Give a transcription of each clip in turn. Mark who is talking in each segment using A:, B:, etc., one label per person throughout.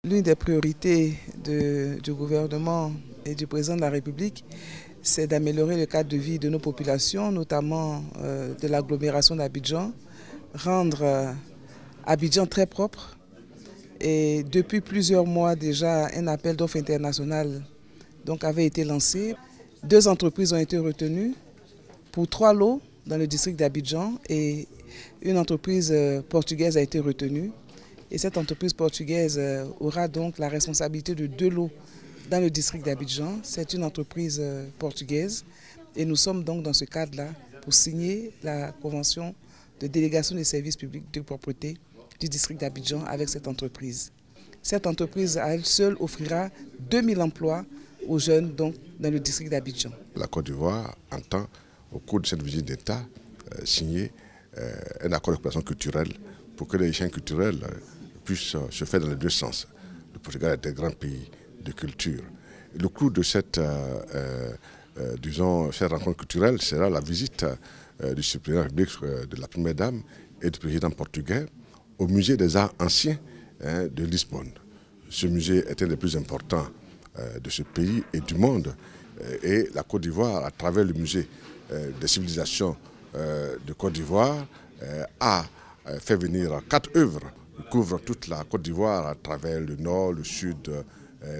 A: L'une des priorités du gouvernement et du président de la République, c'est d'améliorer le cadre de vie de nos populations, notamment de l'agglomération d'Abidjan, rendre Abidjan très propre. Et depuis plusieurs mois déjà, un appel d'offres international avait été lancé. 2 entreprises ont été retenues pour 3 lots dans le district d'Abidjan et une entreprise portugaise a été retenue. Et cette entreprise portugaise aura donc la responsabilité de 2 lots dans le district d'Abidjan. C'est une entreprise portugaise et nous sommes donc dans ce cadre-là pour signer la convention de délégation des services publics de propreté du district d'Abidjan avec cette entreprise. Cette entreprise à elle seule offrira 2000 emplois aux jeunes donc, dans le district d'Abidjan.
B: La Côte d'Ivoire entend, au cours de cette visite d'État, signer un accord de coopération culturelle pour que les échanges culturels puissent se faire dans les 2 sens. Le Portugal est un grand pays de culture. Et le clou de cette rencontre culturelle sera la visite du président de la Première Dame et du président portugais au musée des arts anciens de Lisbonne. Ce musée est un des plus importants de ce pays et du monde. Et la Côte d'Ivoire, à travers le musée des civilisations de Côte d'Ivoire, a fait venir 4 œuvres qui couvrent toute la Côte d'Ivoire à travers le nord, le sud,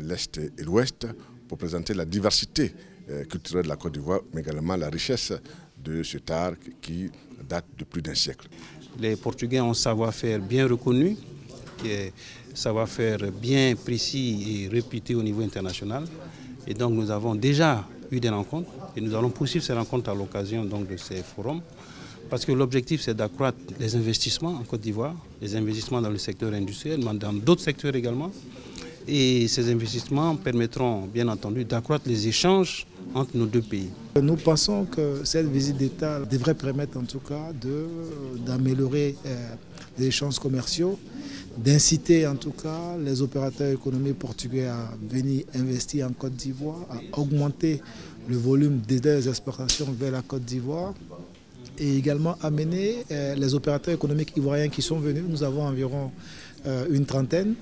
B: l'est et l'ouest pour présenter la diversité culturelle de la Côte d'Ivoire, mais également la richesse de cet art qui date de plus d'1 siècle.
C: Les Portugais ont un savoir-faire bien reconnu, qui est un savoir-faire bien précis et réputé au niveau international. Et donc nous avons déjà eu des rencontres et nous allons poursuivre ces rencontres à l'occasion de ces forums. Parce que l'objectif c'est d'accroître les investissements en Côte d'Ivoire, les investissements dans le secteur industriel, mais dans d'autres secteurs également. Et ces investissements permettront bien entendu d'accroître les échanges entre nos 2 pays.
D: Nous pensons que cette visite d'État devrait permettre en tout cas d'améliorer les échanges commerciaux, d'inciter en tout cas les opérateurs économiques portugais à venir investir en Côte d'Ivoire, à augmenter le volume des exportations vers la Côte d'Ivoire et également amener les opérateurs économiques ivoiriens qui sont venus, nous avons environ une trentaine,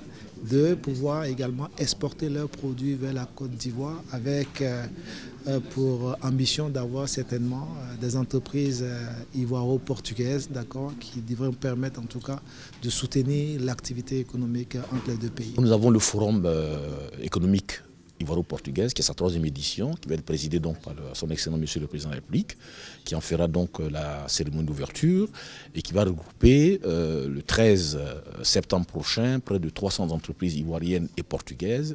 D: de pouvoir également exporter leurs produits vers la Côte d'Ivoire avec pour ambition d'avoir certainement des entreprises ivoiro-portugaises qui devraient permettre en tout cas de soutenir l'activité économique entre les 2 pays.
E: Nous avons le forum économique ivoiro-portugaise, qui est sa 3e édition, qui va être présidée donc par son excellent Monsieur le Président de la République, qui en fera donc la cérémonie d'ouverture et qui va regrouper le 13 septembre prochain près de 300 entreprises ivoiriennes et portugaises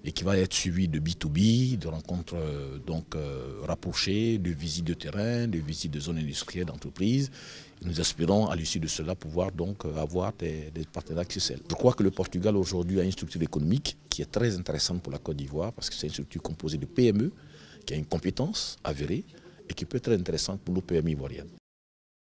E: et qui va être suivi de B2B, de rencontres rapprochées, de visites de terrain, de visites de zones industrielles d'entreprises. Nous espérons à l'issue de cela pouvoir donc avoir des partenaires XXL. Je crois que le Portugal aujourd'hui a une structure économique qui est très intéressante pour la Côte d'Ivoire parce que c'est une structure composée de PME qui a une compétence avérée et qui peut être intéressante pour nos PME ivoiriennes.